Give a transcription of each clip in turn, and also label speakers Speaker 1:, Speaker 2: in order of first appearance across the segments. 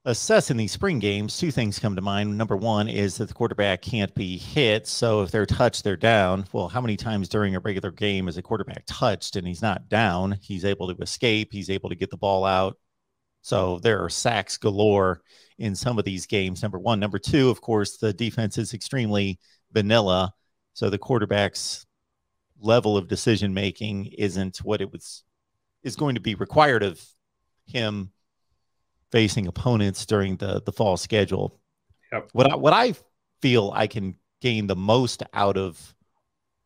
Speaker 1: assessing these spring games, two things come to mind. Number one is that the quarterback can't be hit. So if they're touched, they're down. Well, how many times during a regular game is a quarterback touched and he's not down? He's able to escape. He's able to get the ball out. So there are sacks galore in some of these games, number one. Number two, of course, the defense is extremely vanilla. So the quarterback's level of decision-making isn't what is going to be required of him facing opponents during the fall schedule.
Speaker 2: Yep.
Speaker 1: What I feel I can gain the most out of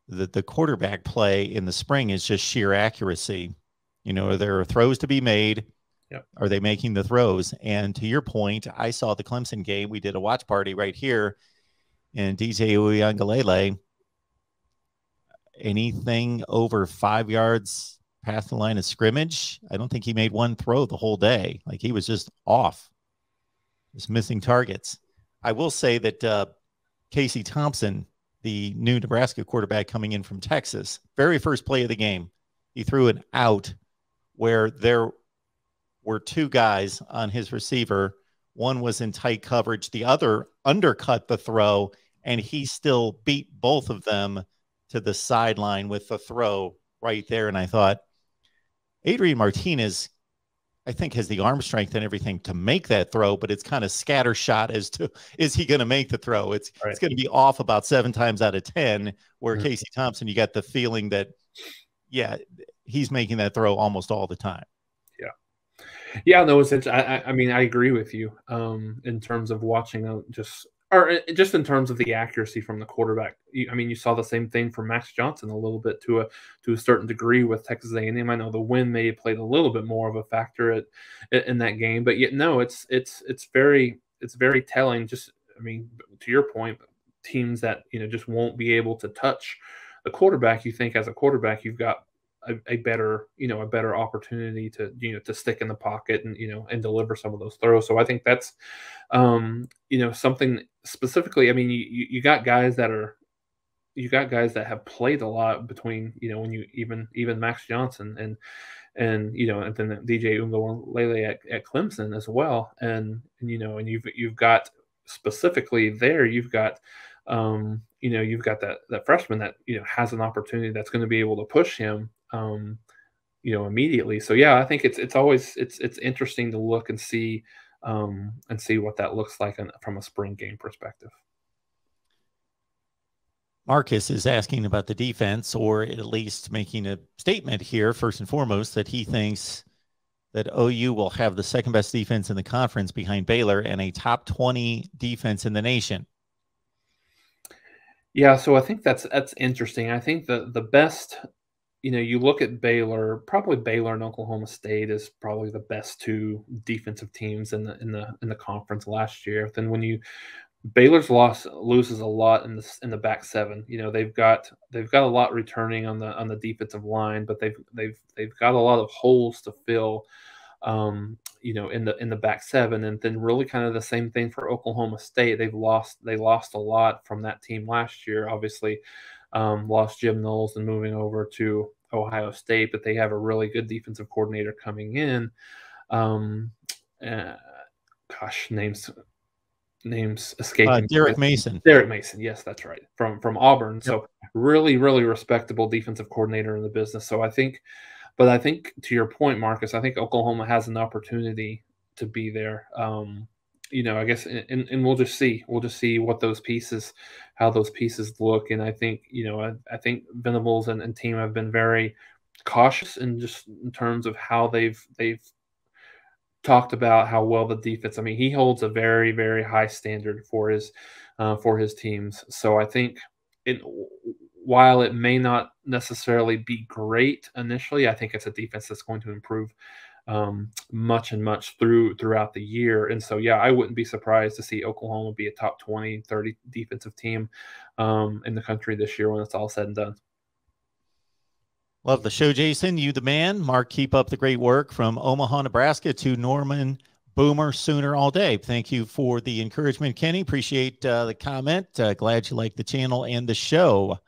Speaker 1: the quarterback play in the spring is just sheer accuracy. You know, there are throws to be made.
Speaker 2: Yep.
Speaker 1: Are they making the throws? And to your point, I saw the Clemson game. We did a watch party right here, and DJ Uiagalelei, anything over 5 yards past the line of scrimmage, I don't think he made one throw the whole day. Like, he was just off, just missing targets. I will say that Casey Thompson, the new Nebraska quarterback coming in from Texas, very first play of the game, he threw an out where there were two guys on his receiver. One was in tight coverage. The other undercut the throw, and he still beat both of them to the sideline with the throw right there. And I thought, Adrian Martinez, I think, has the arm strength and everything to make that throw, but it's kind of scattershot as to, is he going to make the throw? It's going to be off about 7 times out of 10, where Casey Thompson, you got the feeling that, yeah, he's making that throw almost all the time.
Speaker 2: Yeah, no, I mean, I agree with you in terms of watching just in terms of the accuracy from the quarterback. I mean, you saw the same thing from Max Johnson a little bit to a certain degree with Texas A&M. I know the win may have played a little bit more of a factor in that game, but yet no, it's very telling. Just, I mean, to your point, teams that just won't be able to touch the quarterback. You think as a quarterback, you've got a better opportunity to stick in the pocket and deliver some of those throws. So I think that's something specifically. I mean, you got guys that have played a lot between when you even Max Johnson and then DJ Uiagalelei at Clemson as well, and you've got specifically there you've got that freshman that has an opportunity that's going to be able to push him immediately. So yeah, I think it's always interesting to look and see what that looks like from a spring game perspective.
Speaker 1: Marcus is asking about the defense, or at least making a statement here, first and foremost, that he thinks that OU will have the second best defense in the conference behind Baylor and a top 20 defense in the nation.
Speaker 2: Yeah, so I think that's interesting. I think the best, you look at Baylor, probably Baylor and Oklahoma State is probably the best two defensive teams in the conference last year. Then Baylor's loses a lot in the back seven. They've got a lot returning on the defensive line, but they've got a lot of holes to fill. In the back seven, and then really kind of the same thing for Oklahoma State. They lost a lot from that team last year. Obviously, lost Jim Knowles and moving over to Ohio State, but they have a really good defensive coordinator coming in. Names escaping.
Speaker 1: Derek Mason.
Speaker 2: Derek Mason, yes, that's right. From Auburn. Yep. So really, really respectable defensive coordinator in the business. So I think to your point, Marcus, I think Oklahoma has an opportunity to be there. I guess, and we'll just see. We'll just see what how those pieces look. And I think, I think Venables and team have been very cautious in terms of how they've talked about how well the defense. I mean, he holds a very, very high standard for his teams. So I think while it may not necessarily be great initially, I think it's a defense that's going to improve much throughout the year. And so, yeah, I wouldn't be surprised to see Oklahoma be a top 20, 30 defensive team in the country this year when it's all said and done.
Speaker 1: Love the show, Jason. You the man. Mark, keep up the great work from Omaha, Nebraska to Norman, Boomer, Sooner all day. Thank you for the encouragement, Kenny. Appreciate the comment. Glad you like the channel and the show.